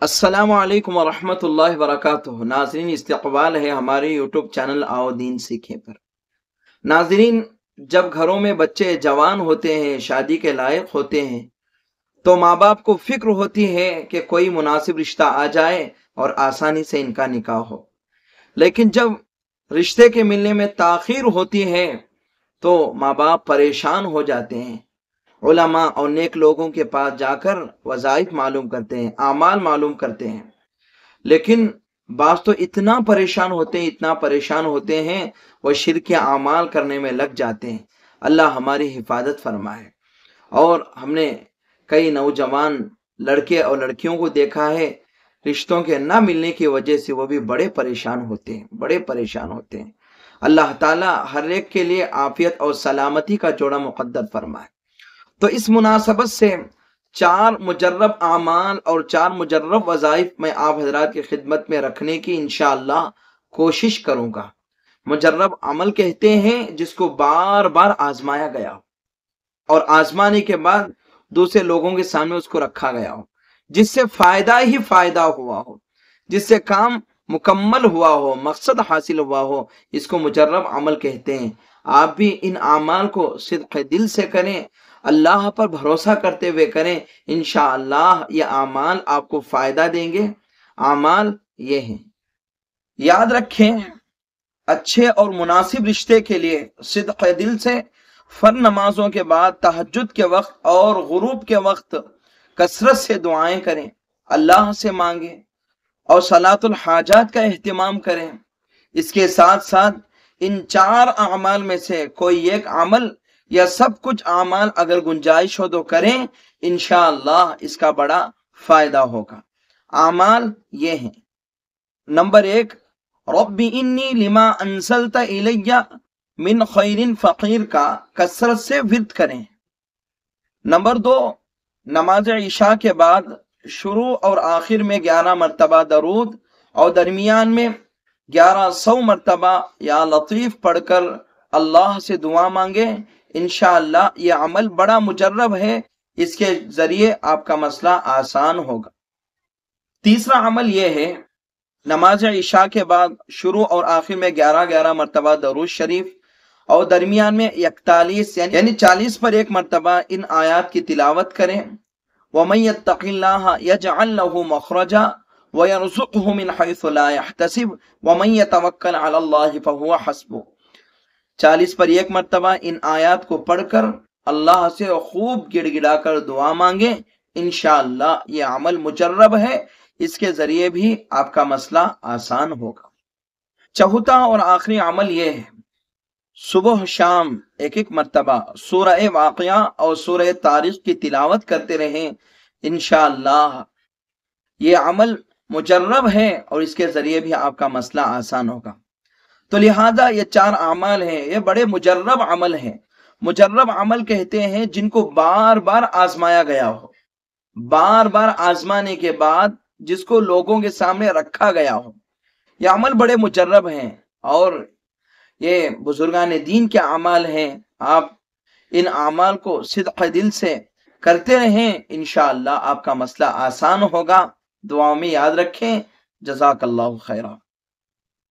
السلام علیکم ورحمۃ اللہ وبرکاتہ۔ ناظرین، استقبال ہے ہمارے یوٹیوب چینل آؤ دین سیکھیں پر۔ ناظرین، جب گھروں میں بچے جوان ہوتے ہیں، شادی کے لائق ہوتے ہیں، تو ماں باپ کو فکر ہوتی ہے کہ کوئی مناسب رشتہ آ جائے اور آسانی سے ان کا نکاح ہو۔ لیکن جب رشتے کے ملنے میں تاخیر ہوتی ہے تو ماں باپ پریشان ہو جاتے ہیں۔ علماء اور نیک لوگوں کے پاس جا کر وظائف معلوم کرتے ہیں، اعمال معلوم کرتے ہیں، لیکن بعض تو اتنا پریشان ہوتے ہیں وہ شرک اعمال کرنے میں لگ جاتے ہیں۔ اللہ ہماری حفاظت فرمائے۔ اور ہم نے کئی نوجوان لڑکے اور لڑکیوں کو دیکھا ہے، رشتوں کے نہ ملنے کی وجہ سے وہ بھی بڑے پریشان ہوتے ہیں۔ اللہ تعالیٰ ہر ایک کے لیے عافیت اور سلامتی کا جوڑا مقدر فرمائے۔ تو اس مناسبت سے 4 مجرب اعمال اور 4 مجرب وظائف میں آپ حضرات کی خدمت میں رکھنے کی انشاءاللہ کوشش کروں گا۔ مجرب عمل کہتے ہیں جس کو بار بار آزمایا گیا ہو اور آزمانے کے بعد دوسرے لوگوں کے سامنے اس کو رکھا گیا ہو، جس سے فائدہ ہی فائدہ ہوا ہو، جس سے کام مکمل ہوا ہو، مقصد حاصل ہوا ہو، اس کو مجرب عمل کہتے ہیں۔ آپ بھی ان اعمال کو صدق دل سے کریں، اللہ پر بھروسہ کرتے ہوئے کریں، انشاءاللہ یہ اعمال آپ کو فائدہ دیں گے۔ اعمال یہ ہیں، یاد رکھیں، اچھے اور مناسب رشتے کے لیے صدق دل سے فرض نمازوں کے بعد تہجد کے وقت اور غروب کے وقت کثرت سے دعائیں کریں، اللہ سے مانگیں اور صلاۃ الحاجات کا اہتمام کریں۔ اس کے ساتھ ساتھ ان 4 اعمال میں سے کوئی ایک عمل یا سب کچھ اعمال اگر گنجائش ہو تو کریں، انشاءاللہ اس کا بڑا فائدہ ہوگا۔ اعمال یہ ہیں، نمبر 1، رب انی لما انزلت الی من خیر فقیر کا کثرت سے ورد کریں۔ نمبر 2، نماز عشاء کے بعد شروع اور آخر میں 11 مرتبہ درود اور درمیان میں 1100 مرتبہ یا لطیف پڑھ کر اللہ سے دعا مانگیں۔ انشاءاللہ یہ عمل بڑا مجرب ہے، اس کے ذریعے آپ کا مسئلہ آسان ہوگا۔ تیسرا عمل یہ ہے، نماز عشاء کے بعد شروع اور آخر میں 11 مرتبہ درود شریف اور درمیان میں 41 یعنی 40 پر 1 مرتبہ ان آیات کی تلاوت کریں۔ وَمَن يَتَّقِ اللَّهَ يَجْعَل لَّهُ مَخْرَجًا وَيَرْزُقْهُ مِنْ حَيْثُ لَا يَحْتَسِبُ وَمَن يَتَوَكَّلْ عَلَى اللَّهِ فَهُوَ حَسْبُهُ۔ 40 پر 1 مرتبہ ان آیات کو پڑھ کر اللہ سے خوب گڑ گڑا کر دعا مانگیں۔ انشاءاللہ یہ عمل مجرب ہے، اس کے ذریعے بھی آپ کا مسئلہ آسان ہوگا۔ چوتھا اور آخری عمل یہ ہے، صبح شام 1 مرتبہ سورہ واقعہ اور سورہ تاریخ کی تلاوت کرتے رہیں۔ انشاءاللہ یہ عمل مجرب ہے اور اس کے ذریعے بھی آپ کا مسئلہ آسان ہوگا۔ تو لہذا یہ 4 اعمال ہیں، یہ بڑے مجرب عمل ہیں۔ مجرب عمل کہتے ہیں جن کو بار بار آزمایا گیا ہو، بار بار آزمانے کے بعد جس کو لوگوں کے سامنے رکھا گیا ہو، یہ عمل بڑے مجرب ہیں اور یہ بزرگان دین کے اعمال ہیں۔ آپ ان اعمال کو صدق دل سے کرتے رہیں، انشاءاللہ آپ کا مسئلہ آسان ہوگا۔ دعاؤں میں یاد رکھیں۔ جزاک اللہ خیرہ۔